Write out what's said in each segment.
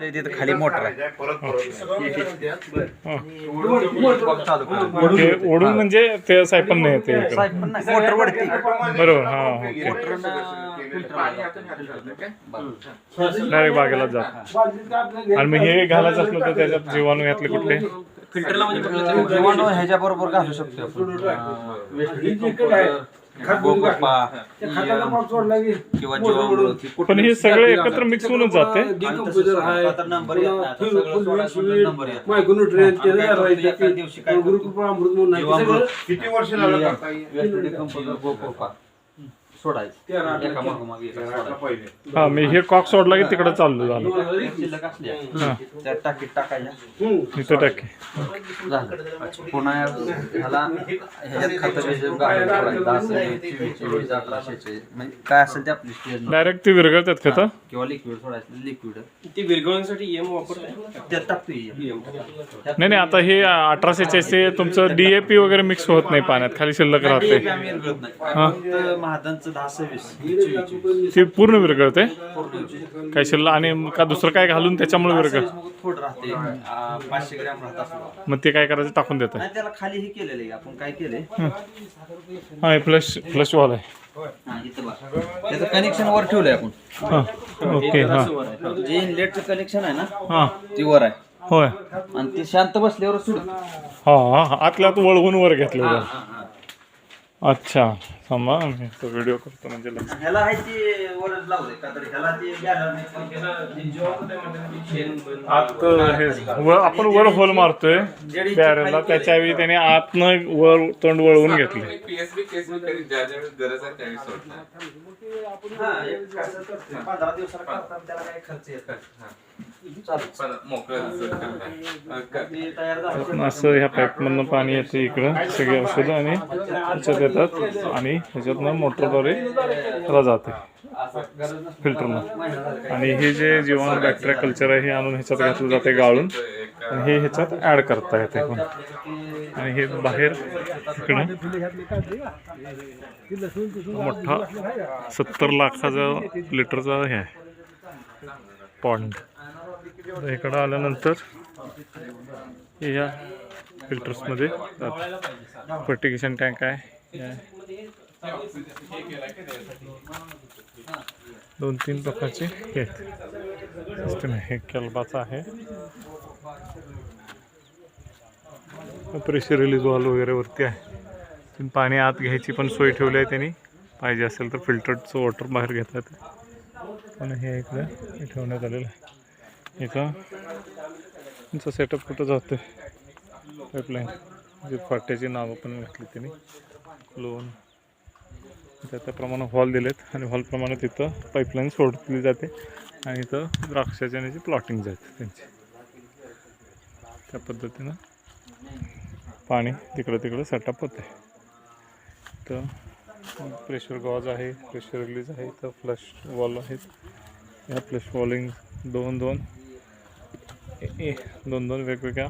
तिथे खाली मोटर आहे हे ओढून म्हणजे ते सायपन नाही ते मोटर वरती बरोबर. हा डायरेक्ट बागेला जात. आणि मग हे घालायचं असलं तर त्याच्यात जीवाणू घातले कुठले फिल्टरला म्हणजे जीवाणू ह्याच्या बरोबर घालू शकतो किंवा जीवाणू. पण हे सगळे एकत्र मिक्स होऊनच जाते. किती वर्ष हा मी हे कॉक सोडला की तिकडे चाललो झालं टाकीत टाकायच्या इथं टाके. पुन्हा ह्याला ह्याच्यात काय असेल ते आपली डायरेक्ट ती विरघळतात खत किंवा लिक्विड सोडायचं. लिक्विड ती विरघळण्यासाठी एम वापरताय त्यात टाकतोय. नाही नाही आता हे 1846 तुमचं DAP वगैरे मिक्स होत नाही पाण्यात, खाली शिल्लक राहते. महादांचं 10-26 ते पूर्ण विरघळते काय शिल्लक आणि का दुसरं काय घालून त्याच्यामुळे विरघळ थोडं राहते 500 ग्रॅम राहत असं. मग ते काय करायचं टाकून देतं. नाही त्याला खाली हे केलेलं आहे आपण काय केलंय. हा फ्लश वॉल आहे. त्याचं कनेक्शन वर ठेवलंय आपण. हा ओके. हा जे इनलेटचं कनेक्शन आहे ना हा ती वर आहे होय. आणि ते शांत बसल्यावर सुरू. हा आतल्या आत वळवून वर घेतलं. अच्छा थांबा मी तो व्हिडिओ करतो म्हणजे ह्याला आहे ते वरच लावलंय का तर ह्याला ते आत हे आपण वर होल मारतोय बॅरलला, त्याच्या वेळी त्याने आतनं वर तोंड वळवून घेतले. 15 दिवसाला करताना त्याला काही खर्च येत असं ह्या पाईपमधनं पाणी येते इकडं सगळी औषधं आणि ह्याच्यात येतात आणि ह्याच्यातनं मोटरद्वारे त्याला जाते फिल्टरनं. आणि हे जे जीवाणू बॅक्टेरिया कल्चर आहे हे आणून ह्याच्यात घातलं जाते गाळून आणि हे ह्याच्यात ॲड करता येते पण. आणि हे बाहेर इकडं मोठा 70 लाखाचा लिटरचा हे आहे पॉन्ड. इकडं आल्यानंतर हे या फिल्टर्समध्ये फर्टिगेशन टँक आहे. 2-3 प्रकारचे हे सिस्टम आहे. हे कॅल्बाचा आहे. प्रेशर रिलीज वॉल वगैरे वरती आहे. पाणी आत घ्यायची पण सोय ठेवली आहे त्यांनी, पाहिजे असेल तर फिल्टरचं वॉटर बाहेर घेतात. पण हे इकडे ठेवण्यात आलेलं आहे. इथं तुमचं सेटअप कुठं जातं पाईपलाईन जे फाट्याची नावं पण घातली त्यांनी लोन त्याप्रमाणे हॉल दिलेत आणि हॉलप्रमाणे तिथं पाईपलाईन सोडली जाते आणि इथं द्राक्षाच्या याची प्लॉटिंग जाते त्यांची. त्या पद्धतीनं पाणी तिकडं सेटअप होते. तर प्रेशर गॉज आहे, प्रेशर रिलीज आहे, इथं फ्लश वॉल आहेत. या फ्लश वॉलिंग दोन वेगवेगळ्या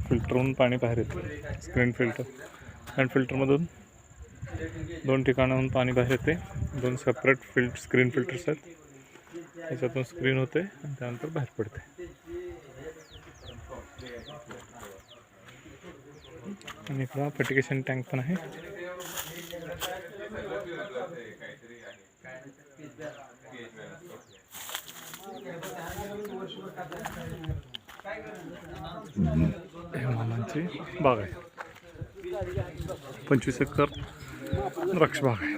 फिल्टरहून पाणी बाहेर येतं. स्क्रीन फिल्टर हँड फिल्टरमधून 2 ठिकाणाहून पाणी बाहेर येते. 2 सेपरेट स्क्रीन फिल्टर्स आहेत. त्याच्यातून स्क्रीन होते आणि त्यानंतर बाहेर पडते. आणि इकडं फर्टिगेशन टँक पण आहे. मामांची बाग आहे. 25 एकर द्राक्ष बाग आहे.